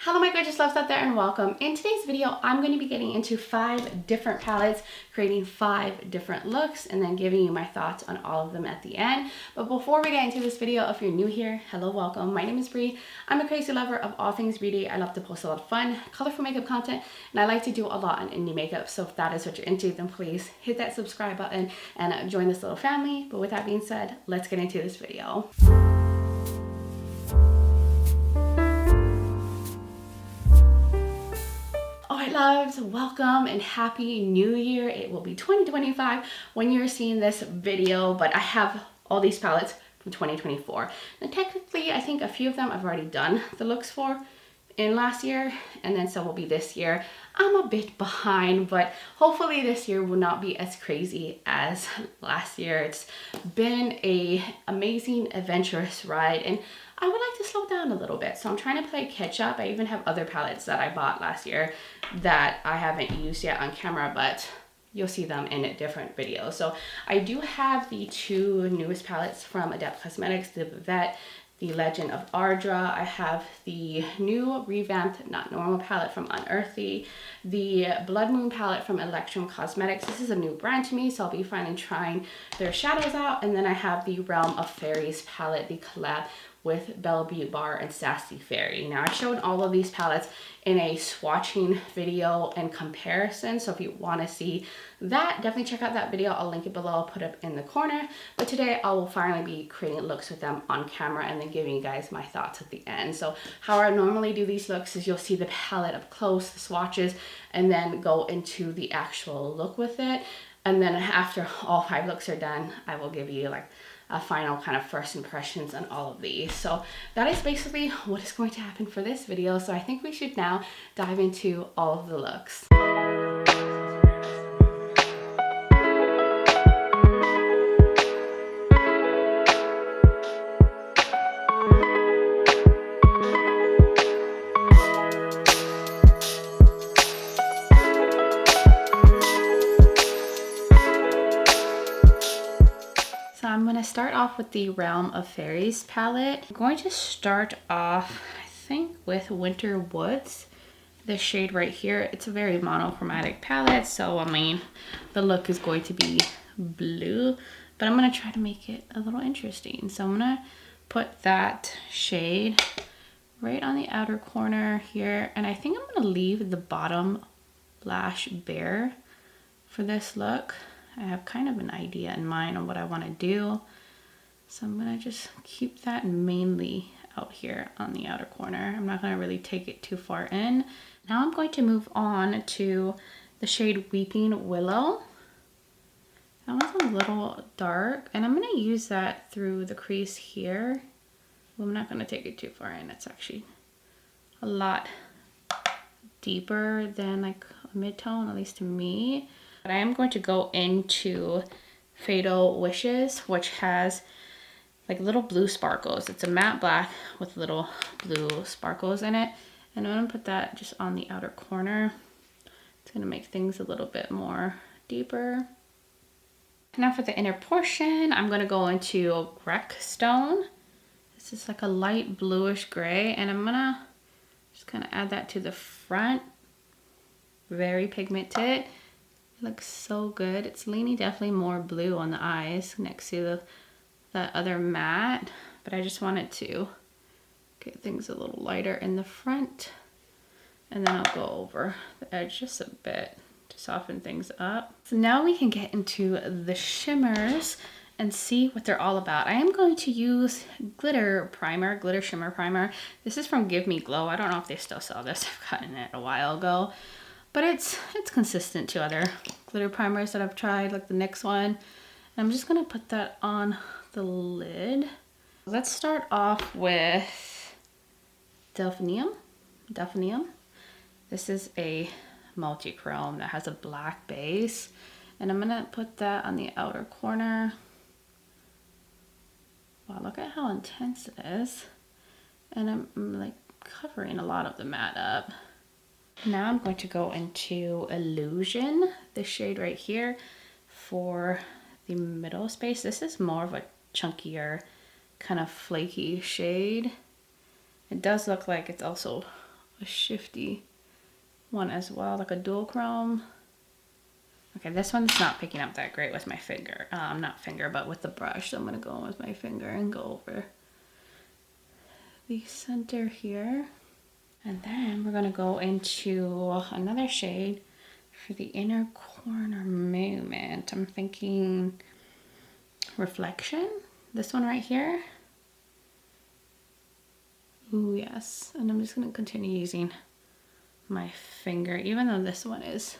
Hello my gorgeous loves out there and welcome. In today's video, I'm going to be getting into 5 different palettes, creating 5 different looks, and then giving you my thoughts on all of them at the end. But before we get into this video, if you're new here, hello, welcome. My name is Bree. I'm a crazy lover of all things beauty. I love to post a lot of fun, colorful makeup content, and I like to do a lot on indie makeup. So if that is what you're into, then please hit that subscribe button and join this little family. But with that being said, let's get into this video. Alright loves, welcome and happy new year. It will be 2025 when you're seeing this video, but I have all these palettes from 2024. And technically, I think a few of them I've already done the looks for in last year, and then some will be this year. I'm a bit behind, but hopefully this year will not be as crazy as last year. It's been an amazing, adventurous ride, and I would like to slow down a little bit. So I'm trying to play catch up. I even have other palettes that I bought last year that I haven't used yet on camera, but you'll see them in a different video. So I do have the 2 newest palettes from Adept Cosmetics, the Vivette, the Legend of Ardra. I have the new revamped Not Normal palette from Unearthly, the Blood Moon palette from Electrum Cosmetics. This is a new brand to me, so I'll be finally trying their shadows out. And then I have the Realm of Fairies palette, the collab with Beaute Bar and SassyFairie. Now I showed all of these palettes in a swatching video and comparison, so if you want to see that, definitely check out that video. I'll link it below, I'll put it in the corner. But today I will finally be creating looks with them on camera and then giving you guys my thoughts at the end. So how I normally do these looks is you'll see the palette up close, the swatches, and then go into the actual look with it. And then after all 5 looks are done, I will give you like a final kind of first impressions on all of these. So that is basically what is going to happen for this video. So I think we should now dive into all of the looks. I'm going to start off with the Realm of Fairies palette. I'm going to start off, I think, with Winter Woods. This shade right here, it's a very monochromatic palette, so I mean, the look is going to be blue, but I'm going to try to make it a little interesting. So I'm going to put that shade right on the outer corner here, and I think I'm going to leave the bottom lash bare for this look. I have kind of an idea in mind on what I want to do. So I'm going to just keep that mainly out here on the outer corner. I'm not going to really take it too far in. Now I'm going to move on to the shade Weeping Willow. That one's a little dark, and I'm going to use that through the crease here. Well, I'm not going to take it too far in. It's actually a lot deeper than like a mid-tone, at least to me. But I am going to go into Fatal Wishes, which has like little blue sparkles. It's a matte black with little blue sparkles in it. And I'm going to put that just on the outer corner. It's going to make things a little bit more deeper. Now for the inner portion, I'm going to go into Grec Stone. This is like a light bluish gray, and I'm going to just kind of add that to the front. Very pigmented. It looks so good. It's leaning definitely more blue on the eyes next to the other matte, but I just wanted to get things a little lighter in the front, and then I'll go over the edge just a bit to soften things up. So now we can get into the shimmers and see what they're all about. I am going to use glitter shimmer primer. This is from Give Me Glow. I don't know if they still sell this. I've gotten it a while ago. But it's consistent to other glitter primers that I've tried, like the NYX one. And I'm just going to put that on the lid. Let's start off with Delphinium. This is a multi-chrome that has a black base. And I'm going to put that on the outer corner. Wow, look at how intense it is. And I'm like covering a lot of the matte up. Now I'm going to go into Illusion, this shade right here, for the middle space. This is more of a chunkier, kind of flaky shade. It does look like it's also a shifty one as well, like a dual chrome. Okay, this one's not picking up that great with my finger. Not finger, but with the brush. So I'm gonna go in with my finger and go over the center here. And then we're gonna go into another shade for the inner corner movement. I'm thinking Reflection, this one right here. Ooh, yes. And I'm just gonna continue using my finger, even though this one is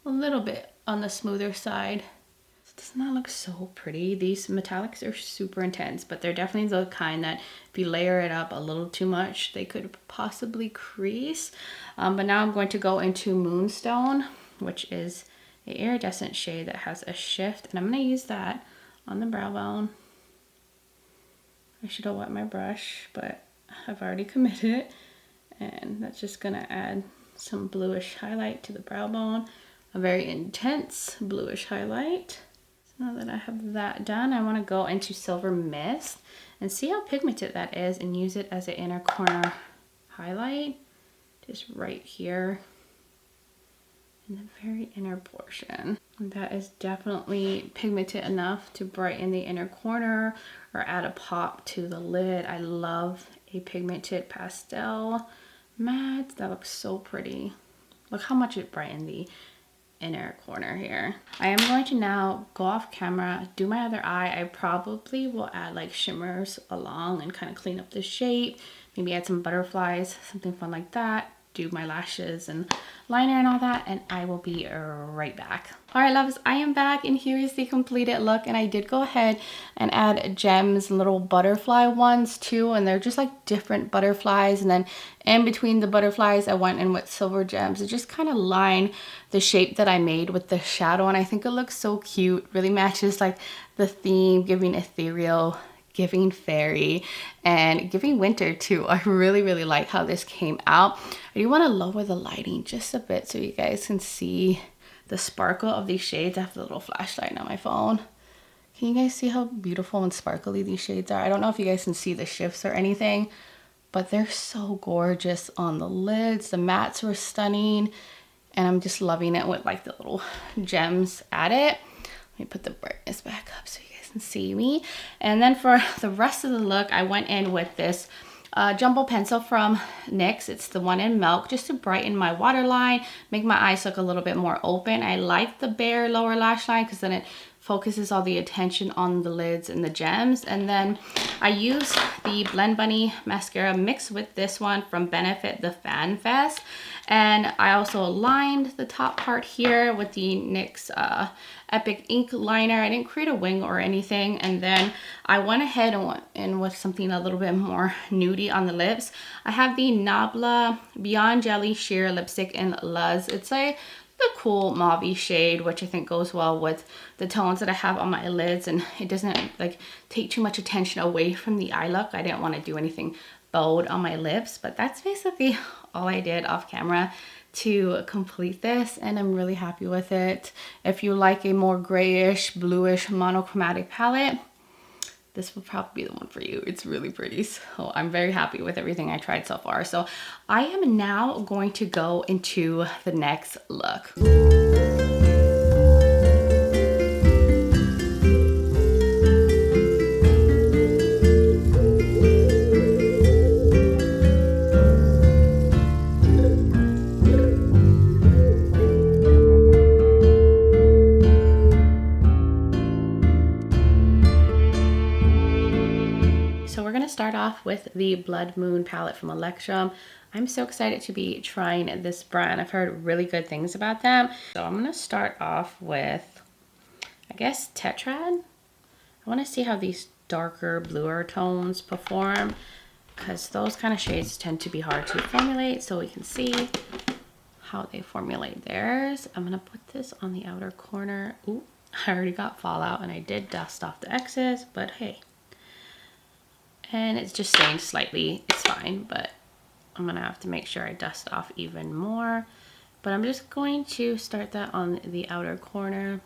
a little bit on the smoother side. It does not look so pretty. These metallics are super intense, but they're definitely the kind that if you layer it up a little too much, they could possibly crease. But now I'm going to go into Moonstone, which is an iridescent shade that has a shift, and I'm gonna use that on the brow bone. I should have wet my brush, but I've already committed, and that's just gonna add some bluish highlight to the brow bone. A very intense bluish highlight. So now that I have that done, I want to go into Silver Mist and see how pigmented that is and use it as an inner corner highlight, just right here in the very inner portion. And that is definitely pigmented enough to brighten the inner corner or add a pop to the lid. I love a pigmented pastel matte. That looks so pretty. Look how much it brightened the inner corner here. I am going to now go off camera, do my other eye. I probably will add like shimmers along and kind of clean up the shape. Maybe add some butterflies, something fun like that. Do my lashes and liner and all that, and I will be right back. All right, loves, I am back, and here is the completed look. And I did go ahead and add gems, little butterfly ones too, and they're just like different butterflies. And then in between the butterflies, I went in with silver gems to just kind of line the shape that I made with the shadow, and I think it looks so cute. Really matches like the theme, giving ethereal, giving fairy, and giving winter too. I really like how this came out. I do want to lower the lighting just a bit so you guys can see the sparkle of these shades. I have the little flashlight on my phone. Can you guys see how beautiful and sparkly these shades are? I don't know if you guys can see the shifts or anything, but they're so gorgeous on the lids. The mattes were stunning, and I'm just loving it with like the little gems at it. Let me put the brightness back up so you guys can see me. And then for the rest of the look, I went in with this jumbo pencil from NYX. It's the one in Milk, just to brighten my waterline, make my eyes look a little bit more open. I like the bare lower lash line because then it focuses all the attention on the lids and the gems. And then I use the Blend Bunny mascara mixed with this one from Benefit, the Fan Fest. And I also lined the top part here with the NYX Epic Ink liner. I didn't create a wing or anything. And then I went ahead and went in with something a little bit more nudie on the lips. I have the Nabla Beyond Jelly Sheer Lipstick in Luz. It's the cool mauve shade, which I think goes well with the tones that I have on my lids, and it doesn't like take too much attention away from the eye look. I didn't want to do anything bold on my lips, but that's basically all I did off camera to complete this, and I'm really happy with it. If you like a more grayish, bluish, monochromatic palette, this will probably be the one for you. It's really pretty. So I'm very happy with everything I tried so far. So I am now going to go into the next look. Start off with the Blood Moon palette from Electrum. I'm so excited to be trying this brand. I've heard really good things about them. So I'm going to start off with, I guess, Tetrad. I want to see how these darker, bluer tones perform, because those kind of shades tend to be hard to formulate. So we can see how they formulate theirs. I'm going to put this on the outer corner. Ooh, I already got fallout, and I did dust off the excess, but hey. And it's just stained slightly. It's fine, but I'm gonna have to make sure I dust off even more. But I'm just going to start that on the outer corner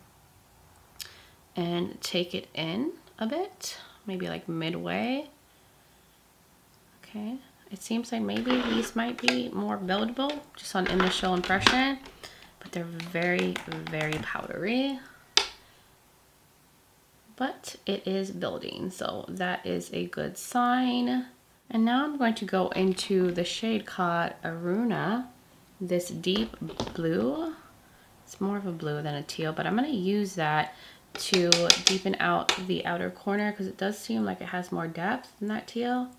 and take it in a bit, maybe like midway. Okay, It seems like maybe these might be more buildable just on initial impression, but they're very, very powdery. But it is building, so that is a good sign. And now I'm going to go into the shade called Aruna, this deep blue. It's more of a blue than a teal, but I'm going to use that to deepen out the outer corner because it does seem like it has more depth than that teal.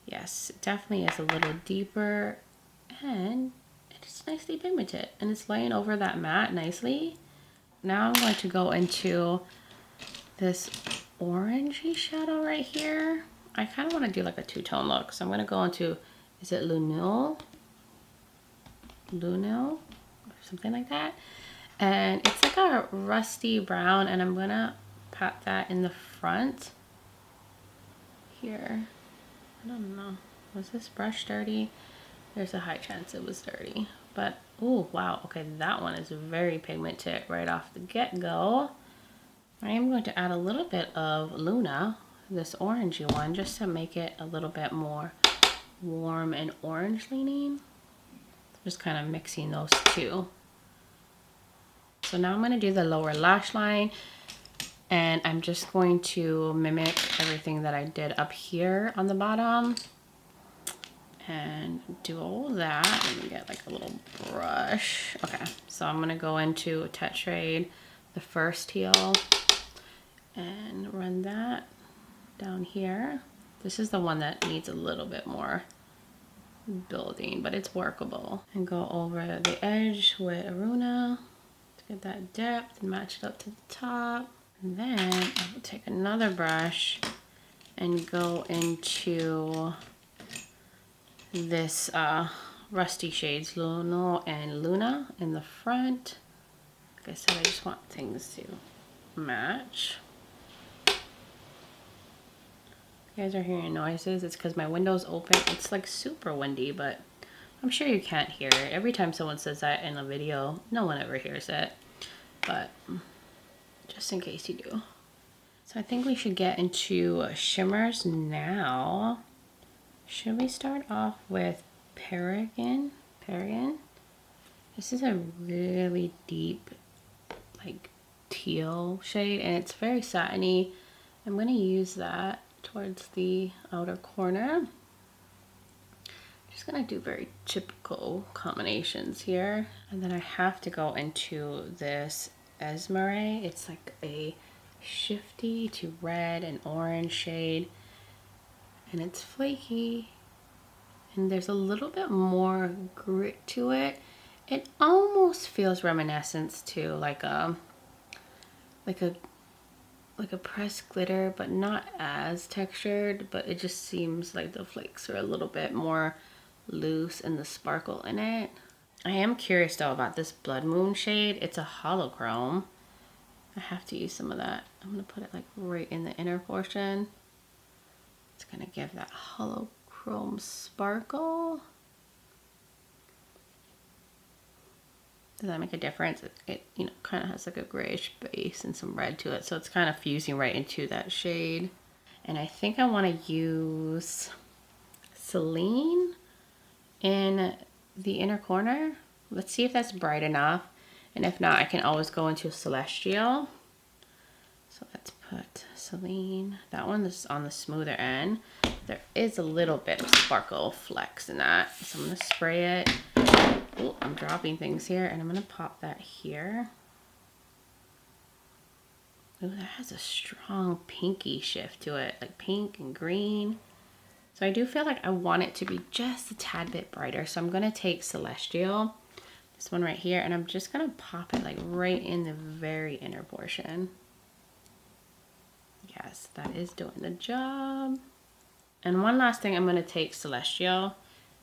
Yes, it definitely is a little deeper, and it's nicely pigmented, and it's laying over that matte nicely. Now I'm going to go into this orangey shadow right here. I kind of want to do like a two-tone look, so I'm going to go into, is it Lunil? Lunil? Or something like that. And it's like a rusty brown, and I'm going to pat that in the front here. I don't know. Was this brush dirty? There's a high chance it was dirty. But, oh, wow. Okay, that one is very pigmented right off the get-go. I am going to add a little bit of Luna, this orangey one, just to make it a little bit more warm and orange leaning. Just kind of mixing those two. So now I'm going to do the lower lash line, and I'm just going to mimic everything that I did up here on the bottom and do all that. Let me get like a little brush. Okay, so I'm going to go into Tetrade, the first teal, and run that down here. This is the one that needs a little bit more building, but it's workable. And go over the edge with Aruna to get that depth and match it up to the top. And then I will take another brush and go into this rusty shades, Luno and Luna, in the front. Like I said, I just want things to match. You guys are hearing noises. It's because my window's open. It's like super windy, but I'm sure you can't hear it. Every time someone says that in a video, no one ever hears it. But just in case you do. So I think we should get into shimmers now. Should we start off with Paragon? This is a really deep, like, teal shade, and it's very satiny. I'm going to use that towards the outer corner. Just gonna do very typical combinations here. And then I have to go into this Esmeralda. It's like a shifty to red and orange shade, and it's flaky, and there's a little bit more grit to it. It almost feels reminiscent to like a pressed glitter, but not as textured, but it just seems like the flakes are a little bit more loose and the sparkle in it. I am curious though about this Blood Moon shade. It's a holochrome. I have to use some of that. I'm gonna put it like right in the inner portion. It's gonna give that holochrome sparkle. Does that make a difference? It you know, kind of has like a grayish base and some red to it, so it's kind of fusing right into that shade. And I think I want to use Celine in the inner corner. Let's see if that's bright enough, and if not, I can always go into Celestial. So let's put Celine. That one is on the smoother end. There is a little bit of sparkle flex in that, so I'm gonna spray it. Oh, I'm dropping things here, and I'm gonna pop that here. Oh, that has a strong pinky shift to it, like pink and green. So I do feel like I want it to be just a tad bit brighter. So I'm gonna take Celestial, this one right here, and I'm just gonna pop it like right in the very inner portion. Yes, that is doing the job. And one last thing, I'm gonna take Celestial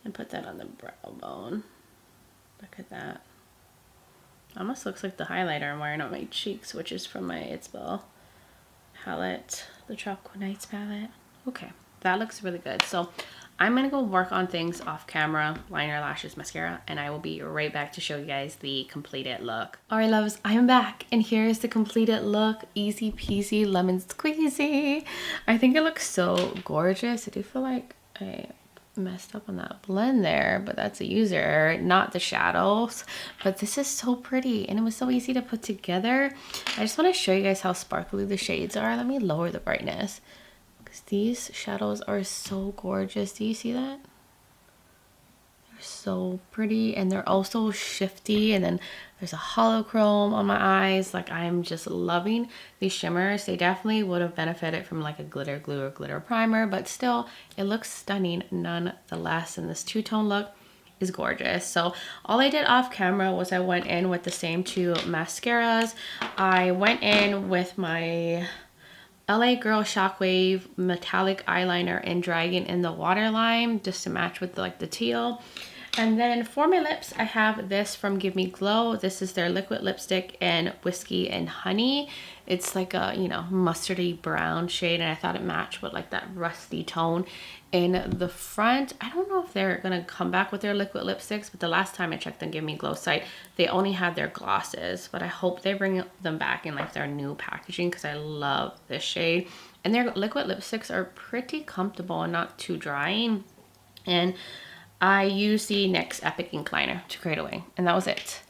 and put that on the brow bone. Look at that. Almost looks like the highlighter I'm wearing on my cheeks, which is from my It's Bell palette, the Tropical Nights palette. Okay, that looks really good. So I'm gonna go work on things off camera, liner, lashes, mascara, and I will be right back to show you guys the completed look. All right, loves, I'm back, and here's the completed look. Easy peasy, lemon squeezy. I think it looks so gorgeous. I do feel like I messed up on that blend there, but that's a user error, not the shadows. But this is so pretty and it was so easy to put together. I just want to show you guys how sparkly the shades are. Let me lower the brightness because these shadows are so gorgeous. Do you see that? They're so pretty and they're also shifty, and then there's a holochrome on my eyes. Like, I'm just loving these shimmers. They definitely would have benefited from like a glitter glue or glitter primer, but still it looks stunning nonetheless, and this two-tone look is gorgeous. So all I did off camera was I went in with the same two mascaras. I went in with my LA Girl Shockwave metallic eyeliner in Dragon in the waterline, just to match with like the teal. And then for my lips, I have this from Give Me Glow. This is their liquid lipstick in Whiskey and Honey. It's like a, you know, mustardy brown shade, and I thought it matched with like that rusty tone in the front. I don't know if they're gonna come back with their liquid lipsticks, but the last time I checked on Give Me Glow site, they only had their glosses, but I hope they bring them back in like their new packaging because I love this shade. And their liquid lipsticks are pretty comfortable and not too drying. And I used the NYX Epic Ink Liner to create a wing, and that was it.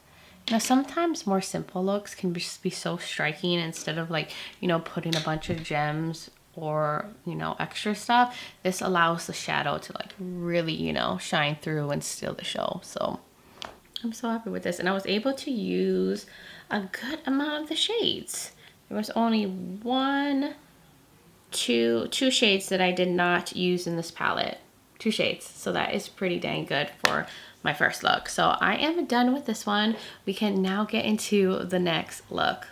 Now, sometimes more simple looks can just be so striking instead of like, you know, putting a bunch of gems or, you know, extra stuff. This allows the shadow to like really, you know, shine through and steal the show. So I'm so happy with this, and I was able to use a good amount of the shades. There was only two shades that I did not use in this palette. 2 shades, so that is pretty dang good for my first look. So I am done with this one. We can now get into the next look.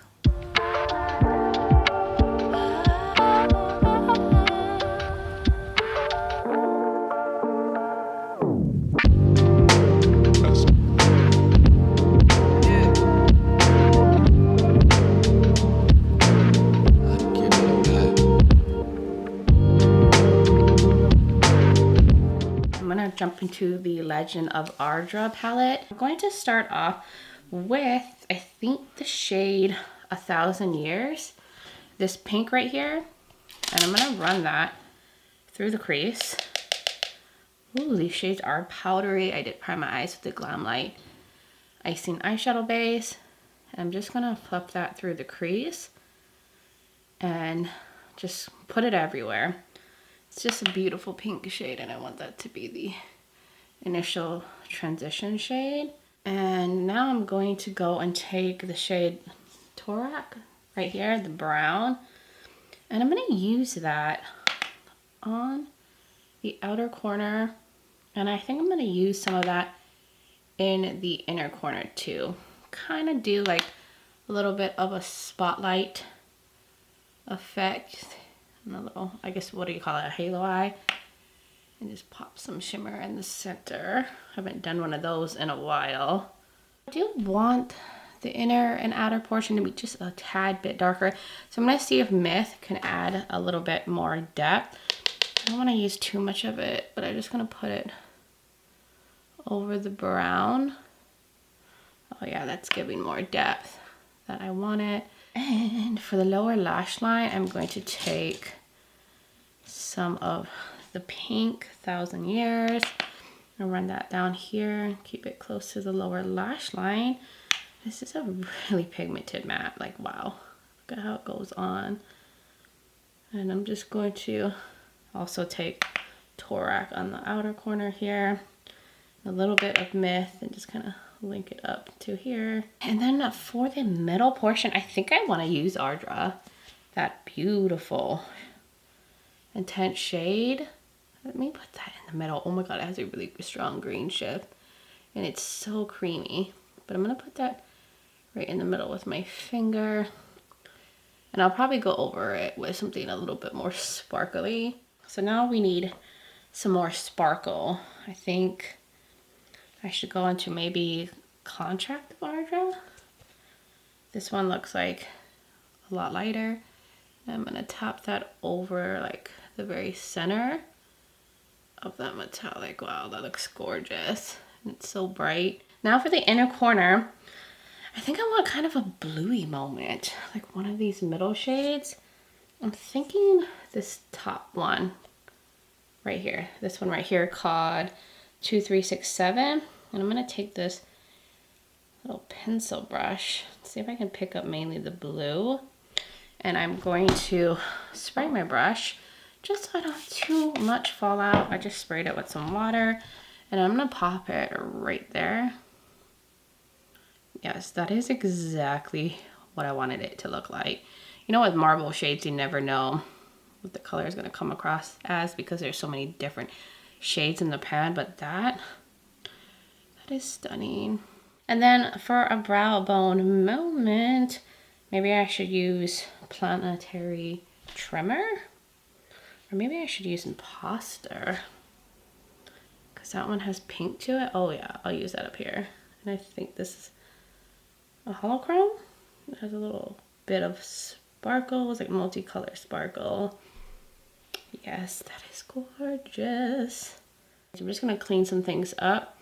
Jump into the Legend of Ardra palette. I'm going to start off with, I think, the shade 1000 Years. This pink right here. And I'm going to run that through the crease. Ooh, these shades are powdery. I did prime my eyes with the Glamlite Icing eyeshadow base. I'm just going to flip that through the crease and just put it everywhere. It's just a beautiful pink shade, and I want that to be the initial transition shade. And now I'm going to go and take the shade Torak right here, the brown, and I'm going to use that on the outer corner, and I think I'm going to use some of that in the inner corner too. Kind of do like a little bit of a spotlight effect and a little, I guess, what do you call it, a halo eye, and just pop some shimmer in the center. Haven't done one of those in a while. I do want the inner and outer portion to be just a tad bit darker, so I'm going to see if Myth can add a little bit more depth. I don't want to use too much of it, but I'm just going to put it over the brown. Oh yeah, that's giving more depth that I wanted. And for the lower lash line, I'm going to take some of the pink 1000 Years and run that down here. Keep it close to the lower lash line. This is a really pigmented matte. Like, wow, look at how it goes on. And I'm just going to also take Torak on the outer corner here. A little bit of Myth and just kind of link it up to here. And then for the middle portion, I think I want to use Ardra. That beautiful intense shade. Let me put that in the middle. Oh my god, it has a really strong green shift. And it's so creamy. But I'm going to put that right in the middle with my finger. And I'll probably go over it with something a little bit more sparkly. So now we need some more sparkle. I think I should go into maybe Contract of Ardra. This one looks like a lot lighter. I'm gonna tap that over like the very center of that metallic. Wow, that looks gorgeous. And it's so bright. Now for the inner corner, I think I want kind of a bluey moment, like one of these middle shades. I'm thinking this top one right here. This one right here called 2367. And I'm gonna take this little pencil brush, see if I can pick up mainly the blue. And I'm going to spray my brush just so I don't have too much fallout. I just sprayed it with some water and I'm gonna pop it right there. Yes, that is exactly what I wanted it to look like. You know, with marble shades, you never know what the color is gonna come across as because there's so many different shades in the pan, but that is stunning. And then for a brow bone moment, maybe I should use Planetary Trimmer, or maybe I should use Imposter, because that one has pink to it. Oh yeah, I'll use that up here. And I think this is a holochrome. It has a little bit of sparkles, like multicolor sparkle. Yes, that is gorgeous. So I'm just gonna clean some things up,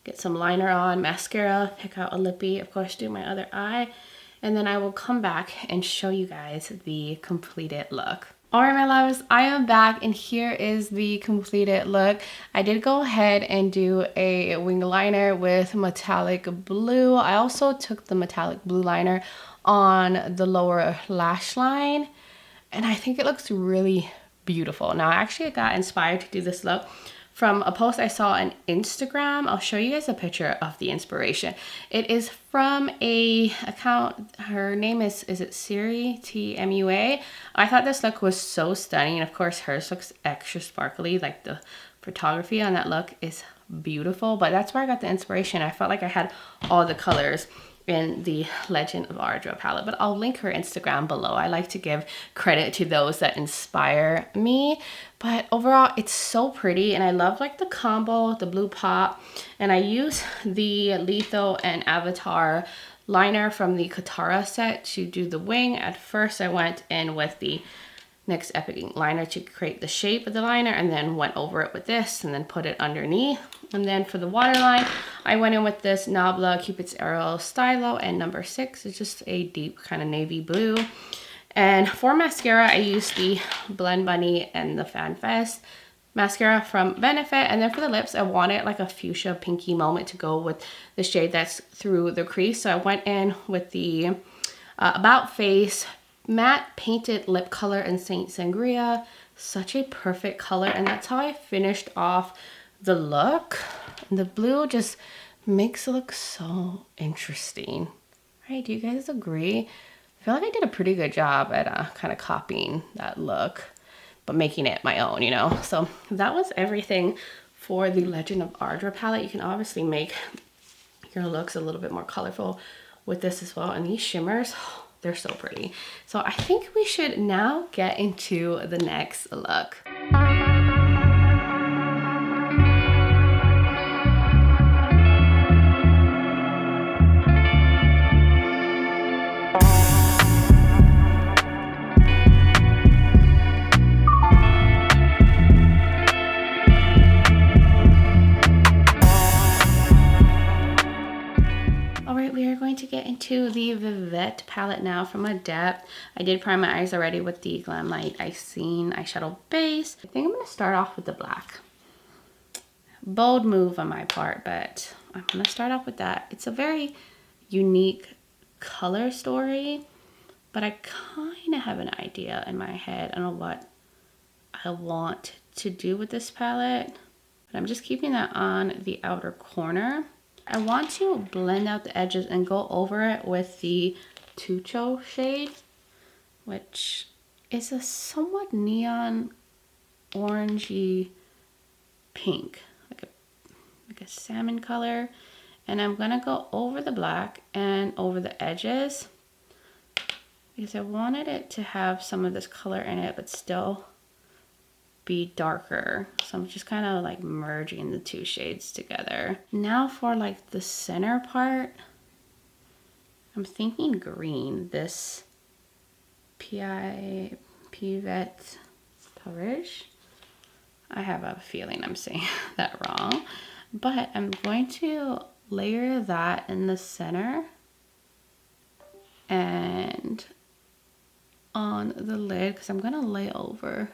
get some liner on, mascara, pick out a lippy, of course do my other eye, and then I will come back and show you guys the completed look. All right, my loves, I am back and here is the completed look. I did go ahead and do a wing liner with metallic blue. I also took the metallic blue liner on the lower lash line and I think it looks really beautiful. Now, I actually got inspired to do this look from a post I saw on Instagram. I'll show you guys a picture of the inspiration. It is from a account, her name is it Siri, TMUA. I thought this look was so stunning. Of course, hers looks extra sparkly, like the photography on that look is beautiful, but that's where I got the inspiration. I felt like I had all the colors in the Legend of Ardra palette, but I'll link her Instagram below. I like to give credit to those that inspire me, but overall it's so pretty and I love like the combo, the blue pop, and I use the Litho and Avatar liner from the Katara set to do the wing. At first I went in with the NYX Epic Ink liner to create the shape of the liner and then went over it with this and then put it underneath. And then for the waterline, I went in with this Nabla Cupid's Arrow Stylo and number 6. It's just a deep kind of navy blue. And for mascara, I used the Blend Bunny and the Fan Fest mascara from Benefit. And then for the lips, I wanted like a fuchsia pinky moment to go with the shade that's through the crease. So I went in with the About Face matte painted lip color in Saint Sangria. Such a perfect color, and that's how I finished off the look. And the blue just makes it look so interesting. Right, do you guys agree? I feel like I did a pretty good job at kind of copying that look, but making it my own, you know? So that was everything for the Legend of Ardra palette. You can obviously make your looks a little bit more colorful with this as well. And these shimmers, they're so pretty. So I think we should now get into the next look. To get into the Vivette palette now from Adept. I did prime my eyes already with the Glamlite Icing eyeshadow base. I think I'm going to start off with the black. Bold move on my part, but I'm going to start off with that. It's a very unique color story, but I kind of have an idea in my head. I don't know what I want to do with this palette, but I'm just keeping that on the outer corner. I want to blend out the edges and go over it with the Tucho shade, which is a somewhat neon orangey pink, like a salmon color. And I'm gonna go over the black and over the edges because I wanted it to have some of this color in it, but still be darker. So I'm just kind of like merging the two shades together. Now for like the center part, I'm thinking green. This Pivette Paris. I have a feeling I'm saying that wrong, but I'm going to layer that in the center and on the lid because I'm going to lay over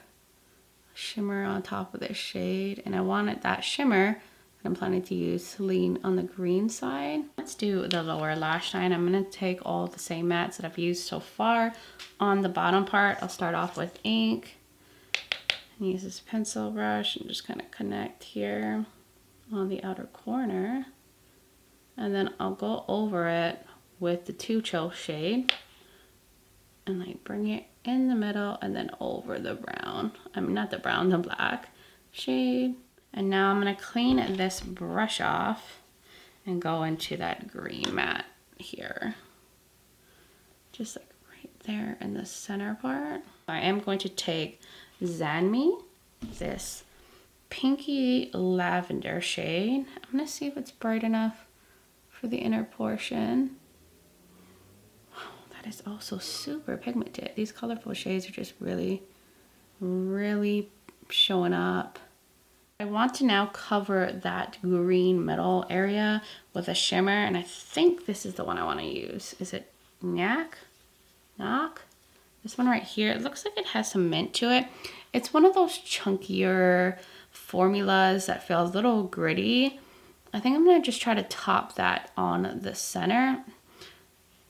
shimmer on top of this shade, and I wanted that shimmer I'm planning to use to lean on the green side. Let's do the lower lash line. I'm going to take all the same mattes that I've used so far. On the bottom part, I'll start off with ink and use this pencil brush and just kind of connect here on the outer corner. And then I'll go over it with the Too Chill shade and like bring it in the middle and then over the brown. I mean, not the brown, the black shade. And now I'm going to clean this brush off and go into that green matte here. Just like right there in the center part. I am going to take Zanmi, this pinky lavender shade. I'm going to see if it's bright enough for the inner portion. Wow, that is also super pigmented. These colorful shades are just really, really showing up. I want to now cover that green middle area with a shimmer, and I think this is the one I want to use. Is it Knock? This one right here, it looks like it has some mint to it. It's one of those chunkier formulas that feel a little gritty. I think I'm going to just try to top that on the center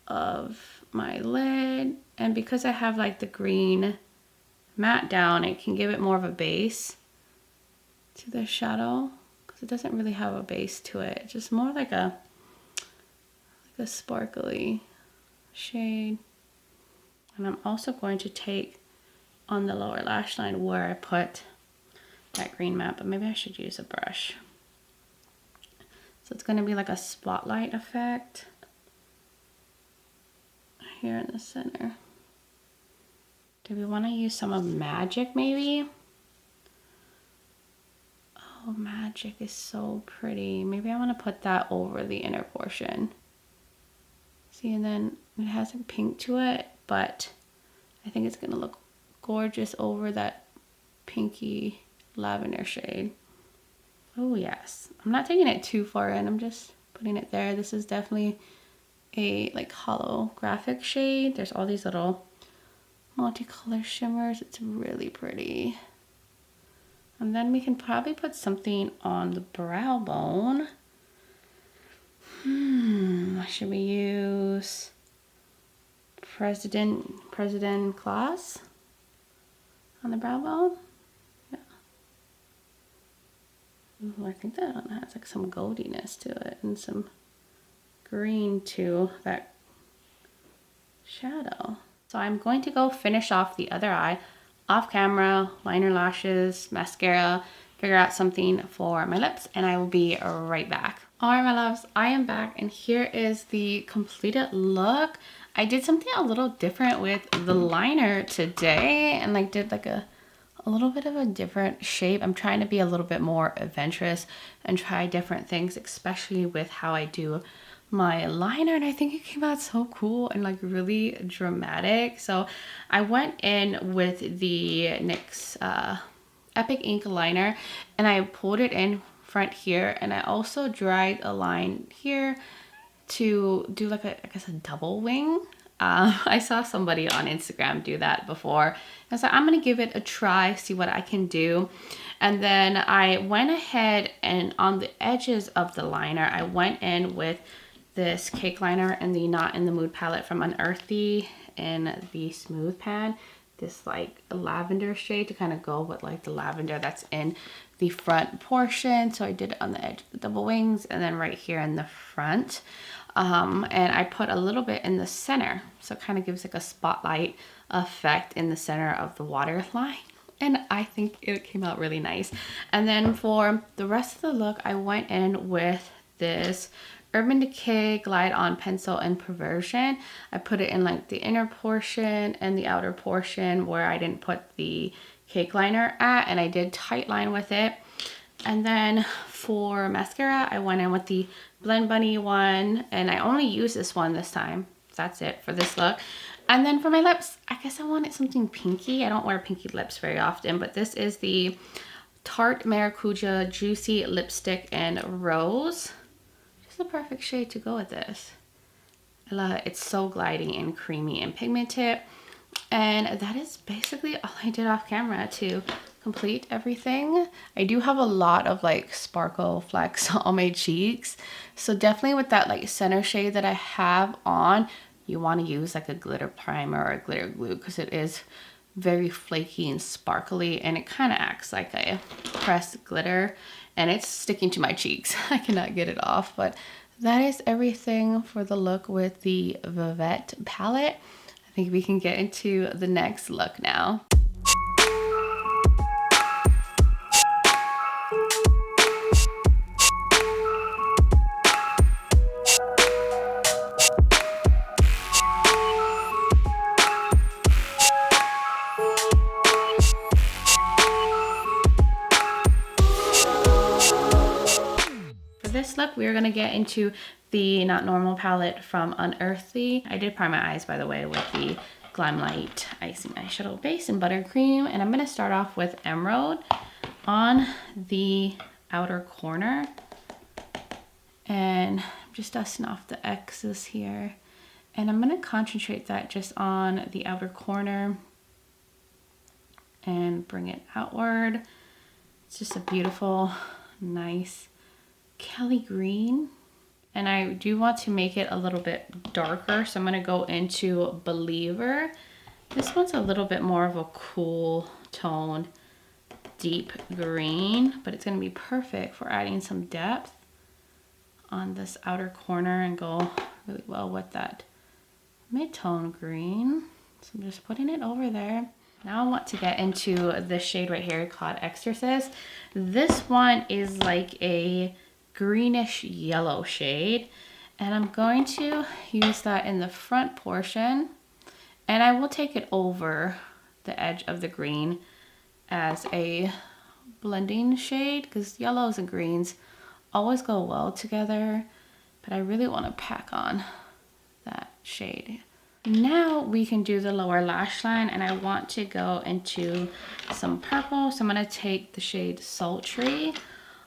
of my lid, and because I have like the green matte down, it can give it more of a base to the shadow, because it doesn't really have a base to it. It's just more like a sparkly shade. And I'm also going to take on the lower lash line where I put that green matte, but maybe I should use a brush. So it's going to be like a spotlight effect here in the center. Do we want to use some of Magic maybe? Oh, Magic is so pretty. Maybe I want to put that over the inner portion. See, and then it has a pink to it, but I think it's going to look gorgeous over that pinky lavender shade. Oh, yes. I'm not taking it too far in. I'm just putting it there. This is definitely a like holographic shade. There's all these little multicolor shimmers. It's really pretty. And then we can probably put something on the brow bone. Should we use President Claus on the brow bone? Yeah. Ooh, I think that one has like some goldiness to it and some green to that shadow. So I'm going to go finish off the other eye off camera, liner, lashes, mascara, figure out something for my lips, and I will be right back. All right, my loves, I am back, and here is the completed look. I did something a little different with the liner today, and like did like a little bit of a different shape. I'm trying to be a little bit more adventurous and try different things, especially with how I do my liner, and I think it came out so cool and like really dramatic. So I went in with the NYX Epic Ink liner, and I pulled it in front here, and I also dried a line here to do like a, I guess, a double wing. I saw somebody on Instagram do that before. I was like, I'm gonna give it a try, see what I can do. And then I went ahead and on the edges of the liner, I went in with this cake liner in the Not in the Mood palette from Unearthly in the Smooth pan. This like lavender shade to kind of go with like the lavender that's in the front portion. So I did it on the edge of the double wings and then right here in the front. And I put a little bit in the center. So it kind of gives like a spotlight effect in the center of the waterline. And I think it came out really nice. And then for the rest of the look, I went in with this Urban Decay Glide On Pencil in Perversion. I put it in like the inner portion and the outer portion where I didn't put the cake liner at, and I did tight line with it. And then for mascara, I went in with the Blend Bunny one, and I only used this one this time. That's it for this look. And then for my lips, I guess I wanted something pinky. I don't wear pinky lips very often, but this is the Tarte Maracuja Juicy Lipstick in Rose. The perfect shade to go with this. I love it. It's so gliding and creamy and pigmented. And that is basically all I did off camera to complete everything. I do have a lot of like sparkle flecks on my cheeks. So definitely with that like center shade that I have on, you want to use like a glitter primer or a glitter glue because it is very flaky and sparkly and it kind of acts like a pressed glitter and it's sticking to my cheeks. I cannot get it off, but that is everything for the look with the Vivette palette. I think we can get into the next look now. This look, we're gonna get into the Not Normal palette from Unearthly. I did prime my eyes, by the way, with the Glamlite Icing Eyeshadow Base in Buttercream, and I'm gonna start off with Emerald on the outer corner, and I'm just dusting off the X's here, and I'm gonna concentrate that just on the outer corner and bring it outward. It's just a beautiful, nice Kelly green, and I do want to make it a little bit darker, so I'm going to go into Believer. This one's a little bit more of a cool toned deep green, but it's going to be perfect for adding some depth on this outer corner and go really well with that mid-tone green. So I'm just putting it over there. Now I want to get into this shade right here called Exorcist. This one is like a greenish yellow shade, and I'm going to use that in the front portion, and I will take it over the edge of the green as a blending shade because yellows and greens always go well together, but I really want to pack on that shade. Now we can do the lower lash line, and I want to go into some purple, so I'm going to take the shade Sultry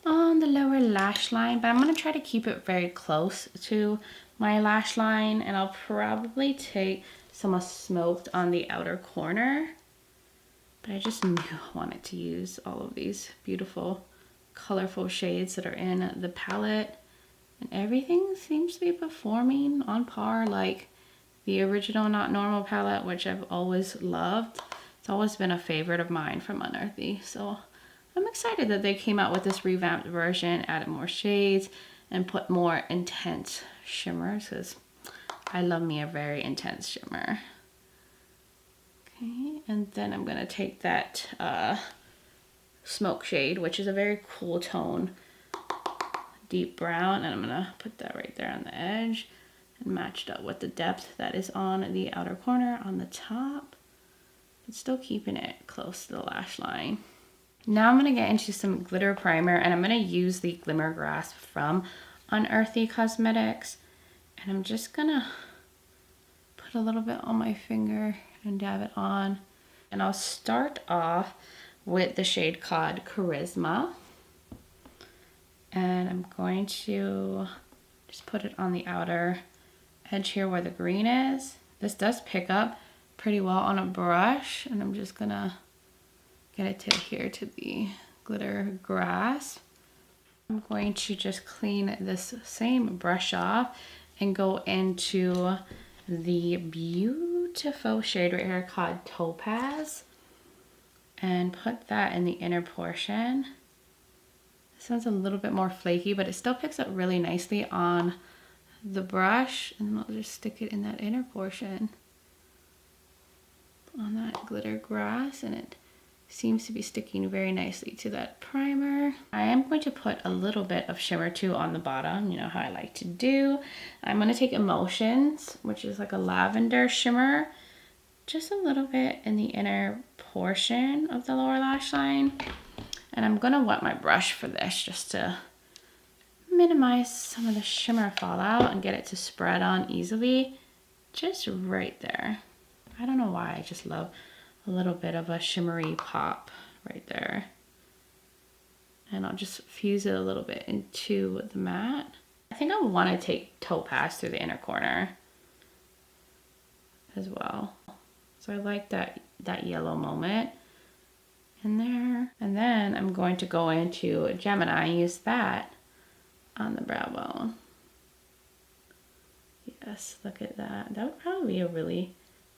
on the lower lash line, but I'm going to try to keep it very close to my lash line, and I'll probably take some Smoked on the outer corner, but I just knew I wanted to use all of these beautiful colorful shades that are in the palette, and everything seems to be performing on par like the original Not Normal palette, which I've always loved. It's always been a favorite of mine from Unearthly, so I'm excited that they came out with this revamped version, added more shades, and put more intense shimmers, because I love me a very intense shimmer. Okay, and then I'm going to take that Smoke shade, which is a very cool tone, deep brown, and I'm going to put that right there on the edge and match it up with the depth that is on the outer corner on the top, but still keeping it close to the lash line. Now I'm going to get into some glitter primer, and I'm going to use the Glimmer Grasp from Unearthly Cosmetics, and I'm just going to put a little bit on my finger and dab it on. And I'll start off with the shade called Charisma, and I'm going to just put it on the outer edge here where the green is. This does pick up pretty well on a brush, and I'm just going to get it to adhere to the glitter grasp. I'm going to just clean this same brush off and go into the beautiful shade right here called Topaz and put that in the inner portion. This one's a little bit more flaky, but it still picks up really nicely on the brush, and I'll just stick it in that inner portion on that glitter grass, and it seems to be sticking very nicely to that primer. I am going to put a little bit of shimmer too on the bottom, you know how I like to do. I'm going to take Emotions, which is like a lavender shimmer, just a little bit in the inner portion of the lower lash line. And I'm going to wet my brush for this just to minimize some of the shimmer fallout and get it to spread on easily, just right there. I don't know why, I just love a little bit of a shimmery pop right there. And I'll just fuse it a little bit into the matte. I think I want to take Topaz through the inner corner as well. So I like that yellow moment. in there. And then I'm going to go into Gemini and use that on the brow bone. Yes, look at that. That would probably be a really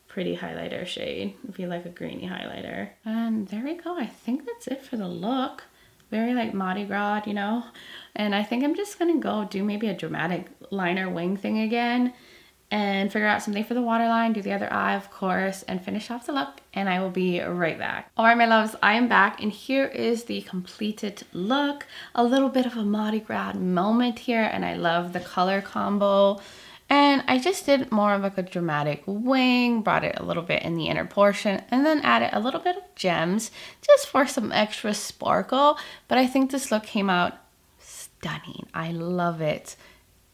pretty highlighter shade if you like a greeny highlighter. And there we go. I think that's it for the look. Very like Mardi Gras, you know? And I think I'm just gonna go do maybe a dramatic liner wing thing again and figure out something for the waterline, do the other eye, of course, and finish off the look, and I will be right back. All right, my loves, I am back, and here is the completed look. A little bit of a Mardi Gras moment here, and I love the color combo. And I just did more of like a dramatic wing, brought it a little bit in the inner portion, and then added a little bit of gems just for some extra sparkle. But I think this look came out stunning. I love it.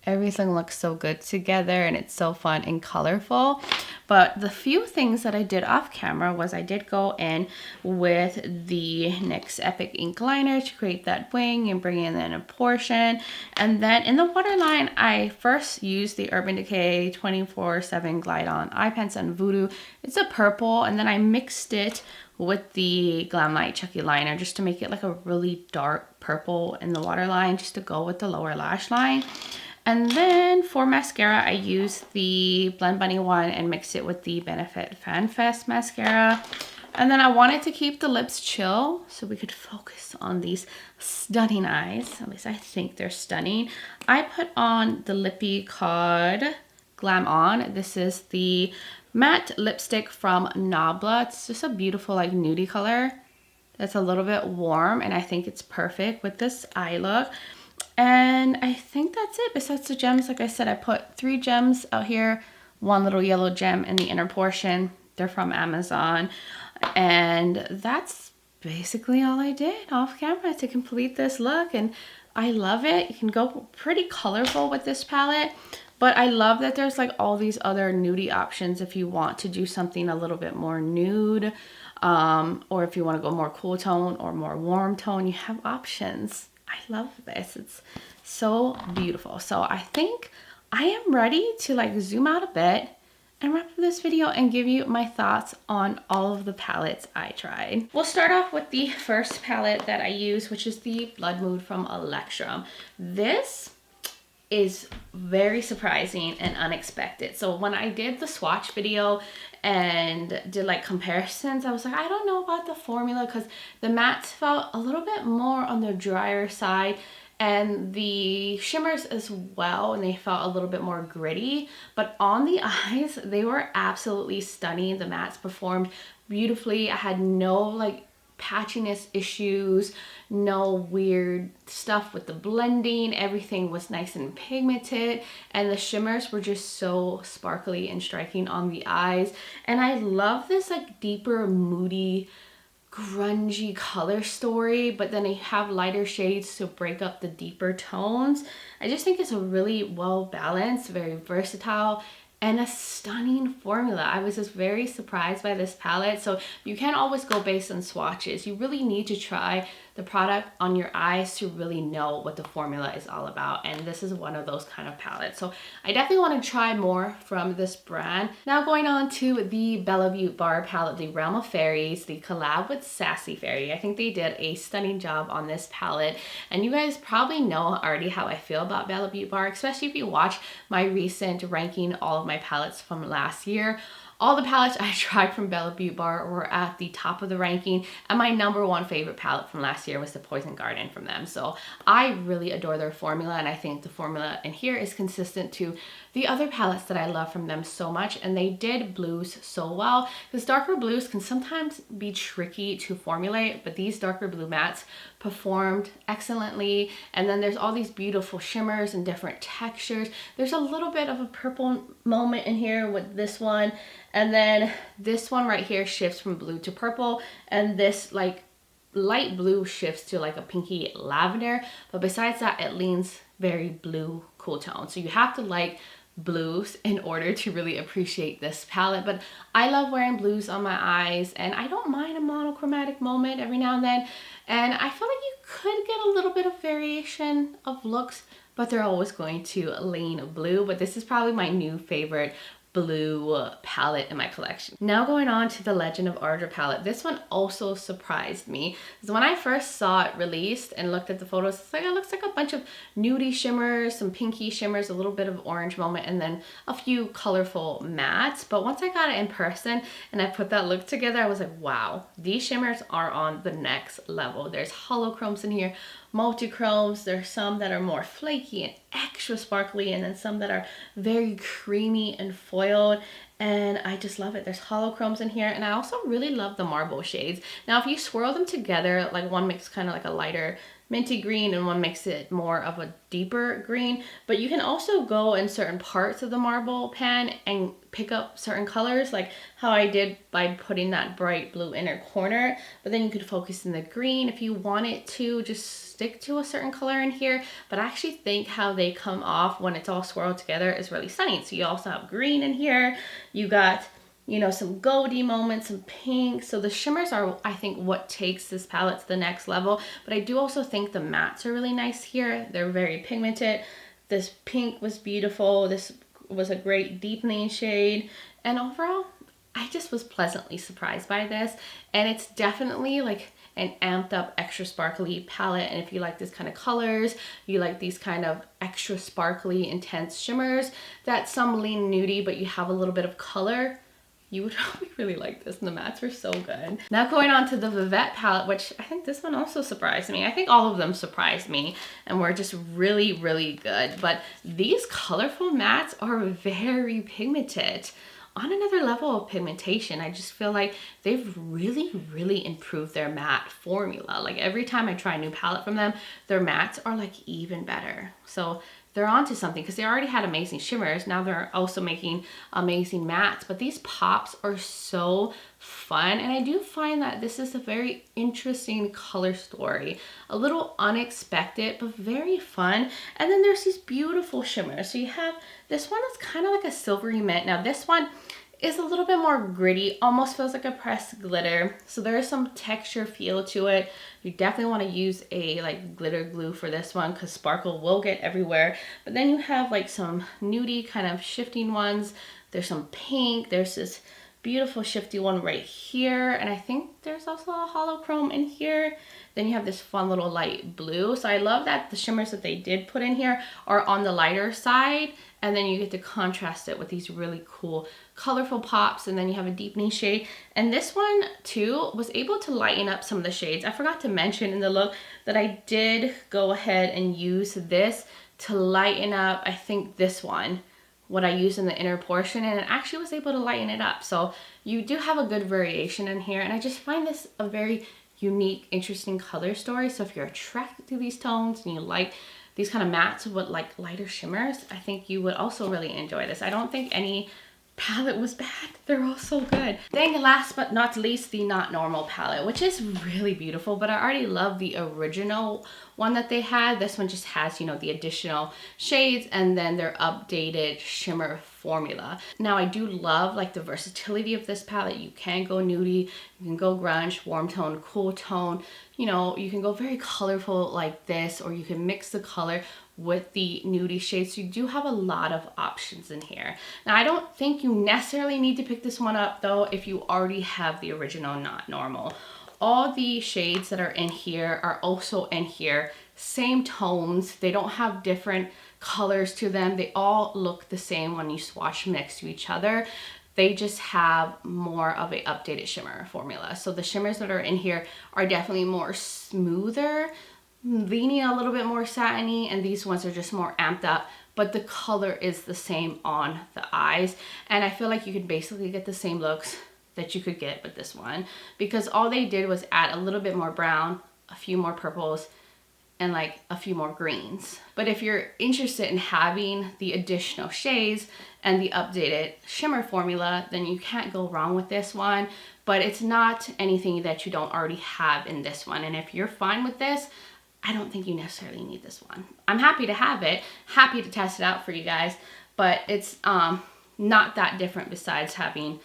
Everything looks so good together and it's so fun and colorful. But the few things that I did off camera was I did go in with the NYX Epic Ink Liner to create that wing and bring in the inner portion. And then in the waterline, I first used the Urban Decay 24/7 Glide On Eye Pencil in Voodoo. It's a purple, and then I mixed it with the Glamlite Chucky liner just to make it like a really dark purple in the waterline, just to go with the lower lash line. And then for mascara, I used the Blend Bunny one and mixed it with the Benefit Fan Fest mascara. And then I wanted to keep the lips chill so we could focus on these stunning eyes. At least I think they're stunning. I put on the lippy called Glam On. This is the matte lipstick from Nabla. It's just a beautiful like nudie color. It's a little bit warm, and I think it's perfect with this eye look. And I think that's it. Besides the gems, like I said, I put 3 gems out here, 1 little yellow gem in the inner portion. They're from Amazon. And that's basically all I did off camera to complete this look. And I love it. You can go pretty colorful with this palette. But I love that there's like all these other nudie options if you want to do something a little bit more nude. Or if you want to go more cool tone or more warm tone, you have options. I love this. It's so beautiful. So I think I am ready to like zoom out a bit and wrap up this video and give you my thoughts on all of the palettes I tried. We'll start off with the first palette that I use, which is the Blood Moon from Electrum. This is very surprising and unexpected. So when I did the swatch video and did like comparisons, I was like, I don't know about the formula because the mattes felt a little bit more on the drier side and the shimmers as well, and they felt a little bit more gritty. But on the eyes, they were absolutely stunning. The mattes performed beautifully. I had no like patchiness issues, no weird stuff with the blending. Everything was nice and pigmented, and the shimmers were just so sparkly and striking on the eyes. And I love this like deeper, moody, grungy color story, but then I have lighter shades to break up the deeper tones. I just think it's a really well balanced, very versatile, and a stunning formula. I was just very surprised by this palette. So you can't always go based on swatches. You really need to try the product on your eyes to really know what the formula is all about. And this is one of those kind of palettes. So I definitely want to try more from this brand. Now going on to the Beaute Bar palette, the Realm of Fairies, the collab with SassyFairie. I think they did a stunning job on this palette. And you guys probably know already how I feel about Beaute Bar, especially if you watch my recent ranking all of my palettes from last year. All the palettes I tried from Beaute Bar were at the top of the ranking, and my #1 favorite palette from last year was the Poison Garden from them. So I really adore their formula, and I think the formula in here is consistent to the other palettes that I love from them so much. And they did blues so well, because darker blues can sometimes be tricky to formulate, but these darker blue mattes performed excellently. And then there's all these beautiful shimmers and different textures. There's a little bit of a purple moment in here with this one, and then this one right here shifts from blue to purple, and this like light blue shifts to like a pinky lavender. But besides that, it leans very blue cool tone. So you have to like blues in order to really appreciate this palette. But I love wearing blues on my eyes, and I don't mind a monochromatic moment every now and then. And I feel like you could get a little bit of variation of looks, but they're always going to lean blue. But this is probably my new favorite blue palette in my collection. Now going on to the Legend of Ardra palette. This one also surprised me. Because when I first saw it released and looked at the photos, it's like, it looks like a bunch of nudie shimmers, some pinky shimmers, a little bit of orange moment, and then a few colorful mattes. But once I got it in person and I put that look together, I was like, wow, these shimmers are on the next level. There's holochromes in here, multi-chromes. There's some that are more flaky and extra sparkly, and then some that are very creamy and foiled, and I just love it. There's holochromes in here, and I also really love the marble shades. Now if you swirl them together, like one makes kind of like a lighter minty green and one makes it more of a deeper green, but you can also go in certain parts of the marble pan and pick up certain colors, like how I did by putting that bright blue inner corner, but then you could focus in the green if you wanted to just stick to a certain color in here. But I actually think how they come off when it's all swirled together is really stunning. So you also have green in here, you got, you know, some goldy moments, some pink. So the shimmers are, I think, what takes this palette to the next level. But I do also think the mattes are really nice here. They're very pigmented. This pink was beautiful. This was a great deepening shade. And overall, I just was pleasantly surprised by this. And it's definitely like an amped up extra sparkly palette, and if you like this kind of colors, you like these kind of extra sparkly intense shimmers that some lean nudie but you have a little bit of color, you would probably really like this, and the mattes were so good. Now going on to the Vivette palette, which I think this one also surprised me. I think all of them surprised me and were just really, really good. But these colorful mattes are very pigmented. On another level of pigmentation, I just feel like they've really, really improved their matte formula. Like every time I try a new palette from them, their mattes are like even better. So they're onto something, because they already had amazing shimmers. Now they're also making amazing mattes, but these pops are so fun. And I do find that this is a very interesting color story, a little unexpected, but very fun. And then there's these beautiful shimmers. So you have this one that's kind of like a silvery mint. Now this one is a little bit more gritty, almost feels like a pressed glitter. So there is some texture feel to it. You definitely want to use a like glitter glue for this one, because sparkle will get everywhere. But then you have like some nudie kind of shifting ones. There's some pink. There's this beautiful shifty one right here, and I think there's also a holochrome in here. Then you have this fun little light blue. So I love that the shimmers that they did put in here are on the lighter side, and then you get to contrast it with these really cool colorful pops, and then you have a deepening shade. And this one too was able to lighten up some of the shades. I forgot to mention in the look that I did go ahead and use this to lighten up, I think this one, what I used in the inner portion, and it actually was able to lighten it up. So you do have a good variation in here, and I just find this a very unique, interesting color story. So if you're attracted to these tones and you like these kind of mattes with like lighter shimmers, I think you would also really enjoy this. I don't think any palette was bad. They're all so good. Then last but not least, the Not Normal palette, which is really beautiful, but I already love the original one that they had. This one just has, you know, the additional shades and then their updated shimmer formula. Now I do love like the versatility of this palette. You can go nudie, you can go grunge, warm tone, cool tone, you know, you can go very colorful like this, or you can mix the color with the nudie shades. So you do have a lot of options in here. Now I don't think you necessarily need to pick this one up though if you already have the original Not Normal. All the shades that are in here are also in here, same tones. They don't have different colors to them. They all look the same when you swatch them next to each other. They just have more of a updated shimmer formula. So the shimmers that are in here are definitely more smoother, leaning a little bit more satiny, and these ones are just more amped up, but the color is the same on the eyes. And I feel like you could basically get the same looks that you could get with this one, because all they did was add a little bit more brown, a few more purples, and like a few more greens. But if you're interested in having the additional shades and the updated shimmer formula, then you can't go wrong with this one. But it's not anything that you don't already have in this one. And if you're fine with this, I don't think you necessarily need this one. I'm happy to have it, happy to test it out for you guys, but it's not that different besides having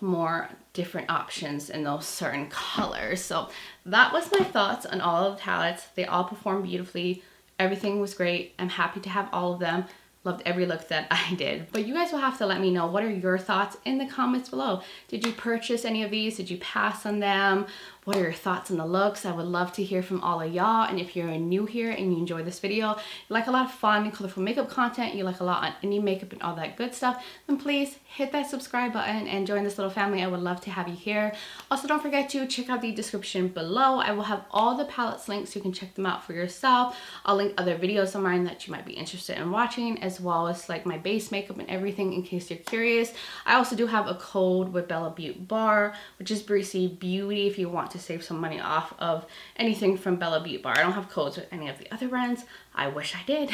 more different options in those certain colors. So that was my thoughts on all of the palettes. They all performed beautifully. Everything was great. I'm happy to have all of them. loved every look that I did. But you guys will have to let me know, what are your thoughts in the comments below? Did you purchase any of these? Did you pass on them? What are your thoughts on the looks? I would love to hear from all of y'all. And if you're new here and you enjoy this video, you like a lot of fun and colorful makeup content, you like a lot on indie makeup and all that good stuff, then please hit that subscribe button and join this little family. I would love to have you here. Also, don't forget to check out the description below. I will have all the palettes linked so you can check them out for yourself. I'll link other videos of mine that you might be interested in watching, as well as like my base makeup and everything in case you're curious. I also do have a code with Beaute Bar, which is bricbeauty, if you want to save some money off of anything from Beaute Bar. I don't have codes with any of the other brands. I wish I did,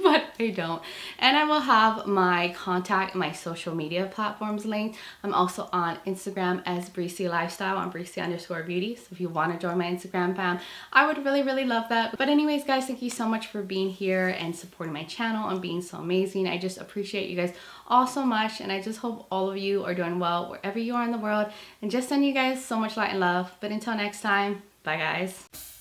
but I don't. And I will have my contact, my social media platforms linked. I'm also on Instagram as Breezy Lifestyle, on Breezy_beauty. So if you want to join my Instagram fam, I would really, really love that. But anyways, guys, thank you so much for being here and supporting my channel and being so amazing. I just appreciate you guys all so much. And I just hope all of you are doing well wherever you are in the world. And just send you guys so much light and love. But until next time, bye guys.